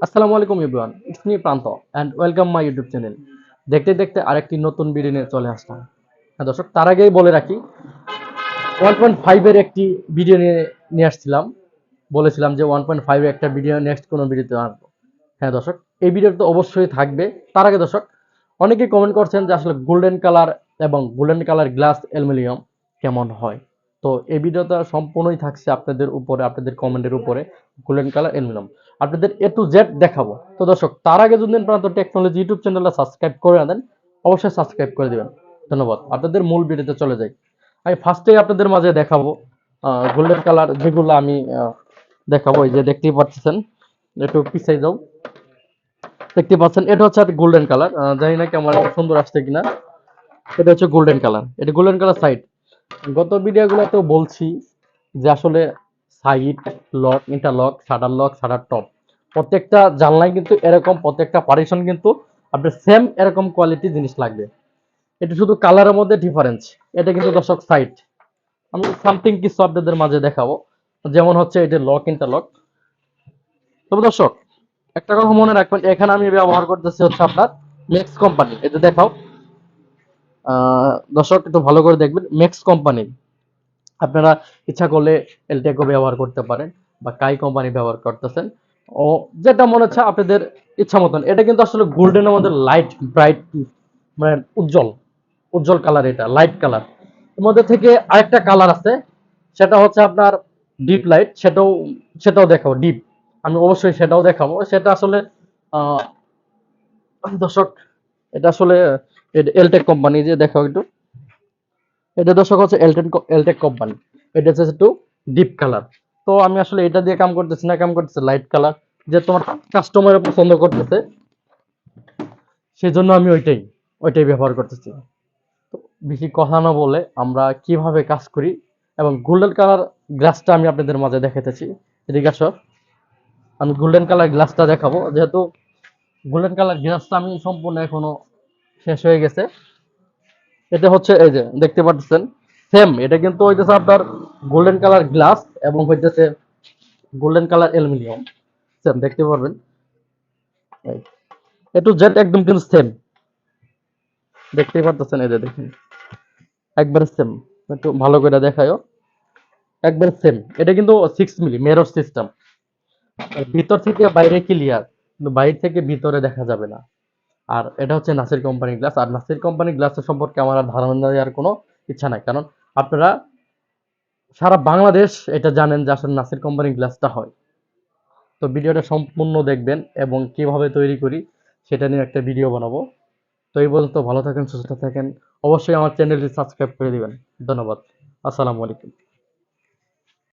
আসসালামু আলাইকুম everyone, it's me প্রান্ত and welcome my YouTube channel. দেখতে দেখতে আরেকটি নতুন ভিডিও নিয়ে চলে আসলাম। হ্যাঁ দর্শক, তার আগেই বলে রাখি 1.5 এর একটি ভিডিও নিয়ে আসছিলাম। বলেছিলাম যে 1.5 এর একটা ভিডিও নেক্সট কোনো ভিডিওতে আনবো। হ্যাঁ দর্শক, এই ভিডিও তো অবশ্যই থাকবে। তার আগে দর্শক, অনেকেই কমেন্ট করছেন যে আসলে গোল্ডেন কালার এবং গোল্ডেন কালার গ্লাস অ্যালুমিনিয়াম কেমন হয়। তো এই ভিডিওটা সম্পূর্ণই থাকছে আপনাদের উপরে, আপনাদের কমেন্টের উপরে। গোল্ডেন কালার অ্যালুমিনিয়াম আপনাদের এ টু জেড দেখাবো। তো দর্শক, তার আগে যদি প্রান্ত টেকনোলজি ইউটিউব চ্যানেলটা সাবস্ক্রাইব করে না দেন, অবশ্যই সাবস্ক্রাইব করে দিবেন। ধন্যবাদ। আপনাদের মূল ভিডিওতে চলে যাই। আমি ফার্স্টেই আপনাদের মাঝে দেখাবো গোল্ডেন কালার যেগুলো আমি দেখাবো। এই যে দেখতেই পাচ্ছেন, একটু পিছিয়ে যাও। দেখতে পাচ্ছেন এটা হচ্ছে গোল্ডেন কালার। জানি না কেমন সুন্দর আসছে কিনা। এটা হচ্ছে গোল্ডেন কালার, এটা গোল্ডেন কালার সাইড। গত ভিডিওগুলোতেও বলছি যে আসলে side lock, interlock, shutter lock, shutter top প্রত্যেকটা জানলায় কিন্তু এরকম, প্রত্যেকটা পার্টিশন কিন্তু আপনার সেম এরকম কোয়ালিটি জিনিস লাগবে। এটা শুধু কালারের মধ্যে ডিফারেন্স। এটা কিন্তু দর্শক সাইড। আমি সামথিং কিছু আপনাদের মাঝে দেখাবো, যেমন হচ্ছে এটা লক, ইন্টারলক। তবে দর্শক, একটা কথা মনে রাখবেন, এখানে আমি ব্যবহার করতেছি হচ্ছে আপনার ম্যাক্স কোম্পানি। এটা দেখাও দর্শক, একটু ভালো করে দেখবেন, ম্যাক্স কোম্পানি। আপনারা ইচ্ছা করলে এলটেকও ব্যবহার করতে পারেন বা কাই কোম্পানি ব্যবহার করতেছেন, ও যেটা মনে হচ্ছে আপনাদের ইচ্ছা মতন। এটা কিন্তু আসলে গোল্ডেনের মধ্যে লাইট ব্রাইট, মানে উজ্জ্বল উজ্জ্বল কালার, এটা লাইট কালার। এর মধ্যে থেকে আরেকটা কালার আছে, সেটা হচ্ছে আপনার ডিপ লাইট। সেটাও দেখাবো ডিপ। আমি অবশ্যই সেটাও দেখাবো। সেটা আসলে আহ দর্শক, এটা আসলে এলটেক কোম্পানি, যে দেখাও একটু। এটা দর্শক হচ্ছে এলটেক কোম্পানি। এটা হচ্ছে একটু ডিপ কালার। তো আমি আসলে এটা দিয়ে কাম করতেছি না, কাম করতেছে লাইট কালার, যে তোমার কাস্টমার পছন্দ করতেছে, সেজন্য আমি ওইটাই ব্যবহার করতেছি। তো বেশি কথা না বলে আমরা কিভাবে কাজ করি এবং গোল্ডেন কালার গ্লাসটা আমি আপনাদের মাঝে দেখাতেছি। এদিকে আসো, আমি গোল্ডেন কালার গ্লাসটা দেখাবো। যেহেতু গোল্ডেন কালার গ্লাসটা আমি সম্পূর্ণ এখনো শেষ হয়ে গেছে। এটা হচ্ছে এই যে দেখতে পাচ্ছেন, সেম এটা কিন্তু হইতেছে আপনার গোল্ডেন কালার গ্লাস এবং হইতেছে গোল্ডেন কালার অ্যালুমিনিয়াম। সেম দেখতে পারবেন, এ টু জেড একদম কিন্তু সেম। দেখতেই পাচ্ছেন, এই যে দেখেন, একবার সেম। একটু ভালো করে দেখায়ও, একবার সেম। এটা কিন্তু 6 মিলি মেরর সিস্টেম, ভিতর থেকে বাইরে ক্লিয়ার, কিন্তু বাইরে থেকে ভিতরে দেখা যাবে না। আর এটা হচ্ছে নাসির কোম্পানি গ্লাস। আর নাসির কোম্পানি গ্লাসের সম্পর্কে আমার আর ধারণা দেওয়ার কোনো ইচ্ছা নাই, কারণ আপনারা সারা বাংলাদেশ এটা জানেন যে আসলে নাসির কোম্পানি গ্লাসটা হয়। তো ভিডিওটা সম্পূর্ণ দেখবেন এবং কিভাবে তৈরি করি সেটা নিয়ে একটা ভিডিও বানাবো। তো এই পর্যন্ত ভালো থাকেন, সুস্থ থাকেন। অবশ্যই আমার চ্যানেলটি সাবস্ক্রাইব করে দিবেন। ধন্যবাদ। আসসালামু আলাইকুম।